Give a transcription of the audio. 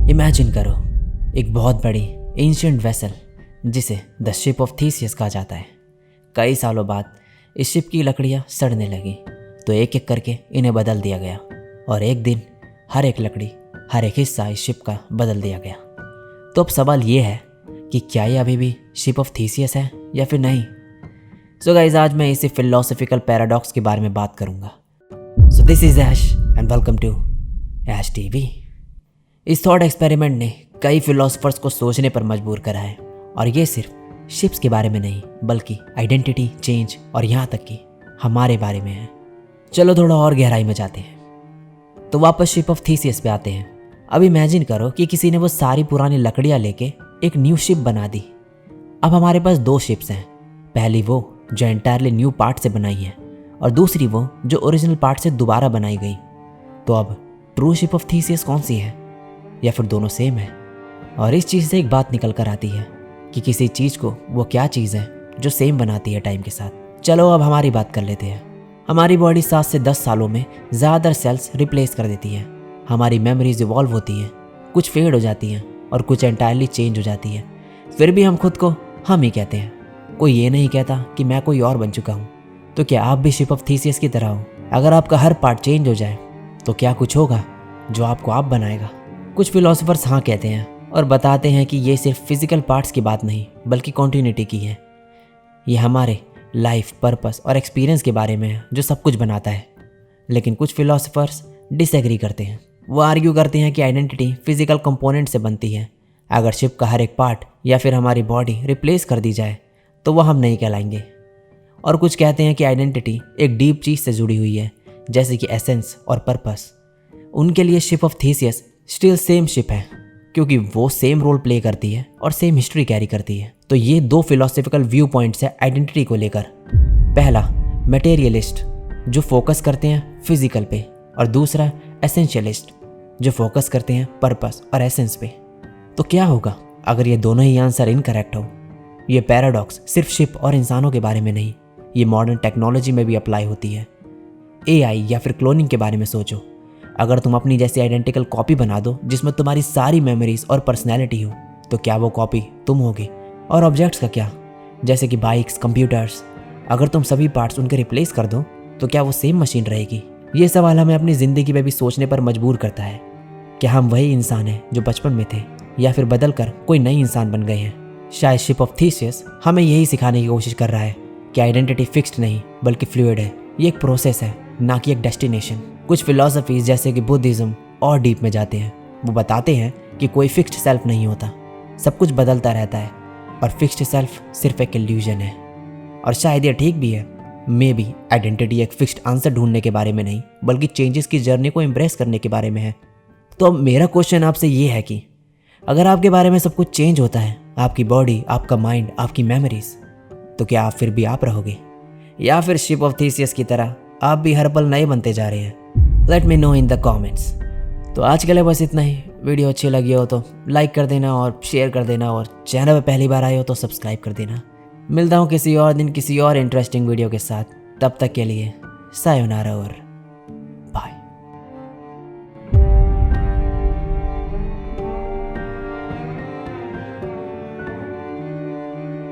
Imagine करो एक बहुत बड़ी एंशिएंट वेसल जिसे द शिप ऑफ थीसियस कहा जाता है। कई सालों बाद इस शिप की लकड़ियाँ सड़ने लगी तो एक एक करके इन्हें बदल दिया गया और एक दिन हर एक लकड़ी, हर एक हिस्सा इस शिप का बदल दिया गया। तो अब सवाल ये है कि क्या ये अभी भी शिप ऑफ थीसियस है या फिर नहीं। सो गाइस, आज मैं इसी फिलोसॉफिकल पैराडॉक्स के बारे में बात करूंगा। So this is Ash and welcome to Ash TV. इस थॉट एक्सपेरिमेंट ने कई फिलोसोफर्स को सोचने पर मजबूर करा है और ये सिर्फ शिप्स के बारे में नहीं बल्कि आइडेंटिटी, चेंज और यहाँ तक कि हमारे बारे में है। चलो थोड़ा और गहराई में जाते हैं। तो वापस शिप ऑफ थीसियस पे आते हैं। अब इमेजिन करो कि किसी ने वो सारी पुरानी लकड़ियाँ लेके एक न्यू शिप बना दी। अब हमारे पास दो शिप्स हैं, पहली वो जो एंटायरली न्यू पार्ट से बनाई है और दूसरी वो जो ओरिजिनल पार्ट से दोबारा बनाई गई। तो अब ट्रू शिप ऑफ थीसियस कौन सी है, या फिर दोनों सेम है? और इस चीज़ से एक बात निकल कर आती है कि किसी चीज़ को वो क्या चीज़ है जो सेम बनाती है टाइम के साथ। चलो अब हमारी बात कर लेते हैं। हमारी बॉडी 7 से 10 सालों में ज़्यादातर सेल्स रिप्लेस कर देती है। हमारी मेमोरीज इवॉल्व होती हैं, कुछ फेड हो जाती हैं और कुछ एंटायरली चेंज हो जाती है। फिर भी हम खुद को हम ही कहते हैं। कोई ये नहीं कहता कि मैं कोई और बन चुका हूँ। तो क्या आप भी शिप ऑफ थीसियस की तरह हो? अगर आपका हर पार्ट चेंज हो जाए तो क्या कुछ होगा जो आपको आप बनाएगा? कुछ फिलोसोफर्स हाँ कहते हैं और बताते हैं कि ये सिर्फ फिजिकल पार्ट्स की बात नहीं बल्कि कॉन्टिन्यूटी की है। ये हमारे लाइफ, पर्पस और एक्सपीरियंस के बारे में है जो सब कुछ बनाता है। लेकिन कुछ फिलोसोफर्स डिसएग्री करते हैं। वो आर्ग्यू करते हैं कि आइडेंटिटी फिजिकल कंपोनेंट से बनती है। अगर शिप का हर एक पार्ट या फिर हमारी बॉडी रिप्लेस कर दी जाए तो वह हम नहीं कहलाएंगे। और कुछ कहते हैं कि आइडेंटिटी एक डीप चीज़ से जुड़ी हुई है, जैसे कि एसेंस और पर्पस। उनके लिए ship of Theseus still same ship है क्योंकि वो सेम रोल प्ले करती है और सेम हिस्ट्री कैरी करती है। तो ये दो फिलोसॉफिकल व्यू पॉइंट्स है आइडेंटिटी को लेकर। पहला मटेरियलिस्ट जो फोकस करते हैं फिजिकल पे और दूसरा एसेंशियलिस्ट जो फोकस करते हैं पर्पस और एसेंस पे। तो क्या होगा अगर ये दोनों ही आंसर इनकरेक्ट हो? ये पैराडॉक्स सिर्फ शिप और इंसानों के बारे में नहीं, ये मॉडर्न टेक्नोलॉजी में भी अप्लाई होती है। AI या फिर क्लोनिंग के बारे में सोचो। अगर तुम अपनी जैसी आइडेंटिकल कॉपी बना दो जिसमें तुम्हारी सारी मेमोरीज और पर्सनैलिटी हो तो क्या वो कॉपी तुम होगी? और ऑब्जेक्ट्स का क्या, जैसे कि बाइक्स, कंप्यूटर्स, अगर तुम सभी पार्ट्स उनके रिप्लेस कर दो तो क्या वो सेम मशीन रहेगी? ये सवाल हमें अपनी ज़िंदगी में भी सोचने पर मजबूर करता है। क्या हम वही इंसान हैं जो बचपन में थे या फिर बदल कर कोई नई इंसान बन गए हैं? शायद शिप ऑफ थीसियस हमें यही सिखाने की कोशिश कर रहा है कि आइडेंटिटी फिक्स्ड नहीं बल्कि फ्लूइड है। ये एक प्रोसेस है, ना कि एक डेस्टिनेशन। कुछ फिलॉसफीज जैसे कि बुद्धिज्म और डीप में जाते हैं। वो बताते हैं कि कोई फिक्स्ड सेल्फ नहीं होता, सब कुछ बदलता रहता है और फिक्स्ड सेल्फ सिर्फ एक इल्यूजन है। और शायद ये ठीक भी है। मे बी आइडेंटिटी एक फिक्स्ड आंसर ढूंढने के बारे में नहीं बल्कि चेंजेस की जर्नी को एम्ब्रेस करने के बारे में है। तो अब मेरा क्वेश्चन आपसे ये है कि अगर आपके बारे में सब कुछ चेंज होता है, आपकी बॉडी, आपका माइंड, आपकी मेमोरीज, तो क्या आप फिर भी आप रहोगे या फिर शिप ऑफ थीसियस की तरह आप भी हर पल नए बनते जा रहे हैं? Let me know in the comments. तो आज के लिए बस इतना ही। वीडियो अच्छी लगी हो तो लाइक कर देना और शेयर कर देना और चैनल पर पहली बार आए हो तो सब्सक्राइब कर देना। मिलता हूँ किसी और दिन किसी और इंटरेस्टिंग वीडियो के साथ। तब तक के लिए सायोनारा और